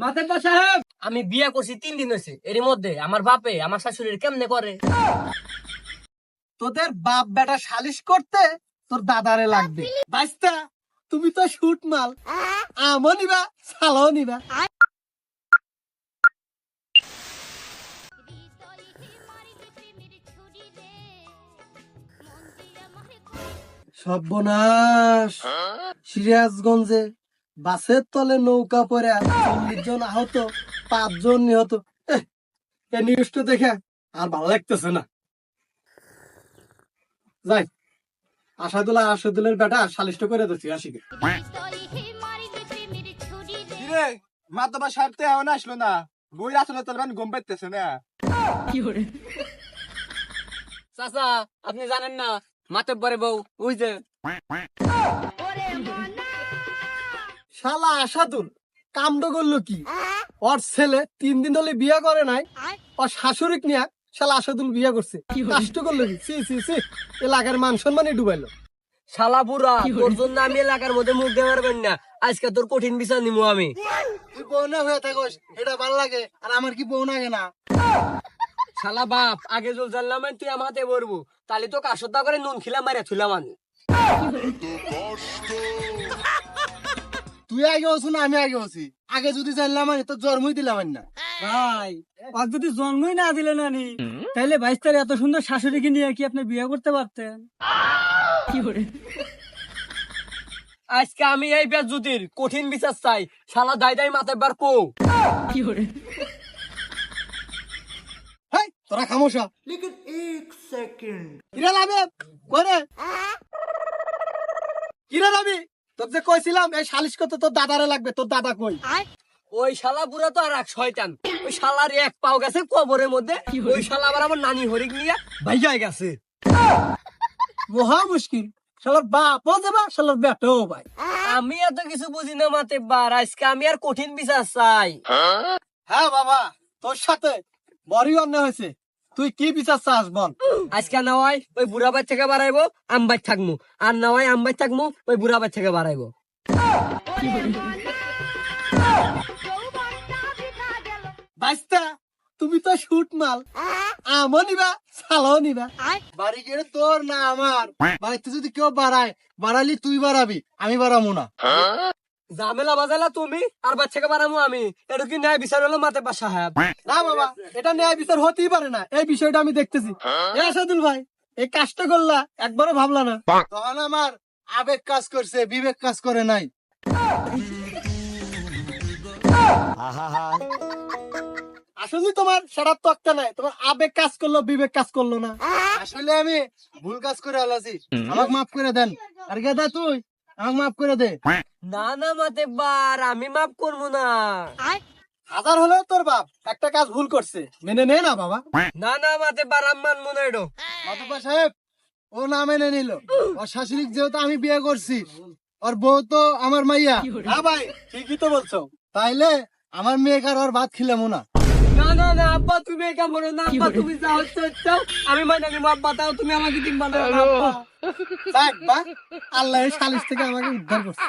মাতেব্বা সাহেব, আমি বিয়ে করছি 3 দিন হয়েছে, এর মধ্যে আমার বাপে আমার শাশুড়ির কেমনে করে? তোদের বাপ বেটা সালিশ করতে তোর দাদারে লাগবে। বাইস্তা, তুমি তো শুট মাল, আমও নিবা সালাও নিবা। সর্বনাশ, সিরাজগঞ্জে বাসের তলে নৌকা পড়ে 40 জন আহত, 5 জন নিহত। এই নিউজটা দেখে আর ভালো লাগতেছে না। যাই, আসাদুলের বেটা সালিশটা করে দিচ্ছি আশিকে। কিরে মাতবা সাহেব তো এখন আসলো না, বই আসলে তোর ঘুম পাইতেছে না। চাচা, আপনি জানেন না মাতব্বরে বউ ওই যে? শালা আসাদুল কামড করলো কি? ওর ছেলে 3 দিন ধরে বিয়ে করে নাই, ওর শাশুড়িক নিয়ে শালা আসাদুল বিয়ে করছে। কষ্ট করলো কি? সি সি সি, এলাকার মান সম্মানই ডুবাইলো। শালা বুড়া, তোর জন্য আমি এলাকার মধ্যে মুখ দেওয়ার পারবেন না। আজকে তোর কঠিন বিচার নিবো আমি। তুই বউ না হয়ে থাকস, এটা ভালো লাগে, আর আমার কি বউ লাগে না? শালা বাপ, আগে জল জানলাম তুই আমার হাতে বলবো, তাহলে তো কাশতা করে নুন খিলাম মারে থুলাম আমি। তুই আগে হচ্ছ না আমি আগে হচ্ছি? আগে যদি জানলাম আমি তো জন্মই দিলাম না। ভাই, আর যদি জন্মই না দিলে নানি, তাহলে 22 এত সুন্দর শাশুড়িকে নিয়ে কি আপনি বিয়ে করতে পারতেন? আজকে আমি এই বেজ্জুতির কঠিন বিচার চাই। শালা দাই দাই মাতব্বার কো। হেই, তোরা খামোশা। কিরা লাবে করে কিরা লাবি? তোর যে কইছিলাম এই সালিশ করতে তোর দাদারে লাগবে, তোর দাদা কই? ওই শালা বুড়া তো আর এক শয়তান। ওই শালার এক পাও গেছে কবরের মধ্যে। ওই শালা আবার আমার নানি হরিক নিয়ে ভাইয়া গেছে। মহা মুশকিল, শালার বাপও যাবা, শালার বেটাও ভাই। আমি এত কিছু বুঝি না মাতব্বার, আজকে আমি আর কঠিন বিচার চাই। হ্যাঁ বাবা, তোর সাথে বড়ই অন্যায় হয়েছে। তুই কি বিচার চাস বল? আজকে না হয় ওই বুড়া বাচ্চা থেকে বাড়াইবো, আমবাই থাকবো। আর না হয় আমবাই থাকবো, ওই বুড়া বাচ্চা থেকে বাড়াইবো। বাইস্তা, তুমি তো শুট মাল, আমও নিবা সালাও নিবা। বাড়ি গেলে তোর না আমার। বাড়িতে যদি কেউ বাড়ালি তুই বাড়াবি, আমি বাড়াবো না। ঝামেলা বাজালা তুমি, আর বাচ্চাকে বাড়াবো আমি। এটা কি ন্যায় বিচার হলো মাতব্বার সাহেব? না বাবা, এটা ন্যায় বিচার হতেই পারে না। এই বিষয়টা আমি দেখতেছি। এ আসাদুল ভাই, এই কাজটা করলা, একবারও ভাবলা না? তখন আমার আবেগ কাজ করছে, বিবেক কাজ করে নাই। আসলে তোমার সেটা তক্তা নাই, তোমার আবেগ কাজ করলো, বিবেক কাজ করলো না। আসলে আমি ভুল কাজ করে আলাছি, আমাকে মাফ করে দেন। আর গেদা তুই আমাকে মাফ করে দে। না না মাতব্বার, আমি মাফ করবো না। হাজার হলেও তোর বাপ একটা কাজ ভুল করছে, মেনে নে না বাবা। না না মাতব্বার, আমি মানবো না এটা। মাতুব্বা সাহেব, ও না মেনে নিল। ওর শাশুড়ি যেহেতু আমি বিয়ে করছি, ওর বউ তো আমার মাইয়া। হ্যাঁ ভাই, ঠিকই তো বলছো। তাইলে আমার মেয়েকে আর ওর ভাত খিলামো না। না না না আব্বা, তুমি এটা বলো না আব্বা, তুমি যা হচ্ছে চাও আমি মানে নিবো আব্বা, তাও তুমি আমাকে দিন বানাও না আব্বা। যাক বা, আল্লাহ এই সালিশ থেকে আমাকে উদ্ধার করছে।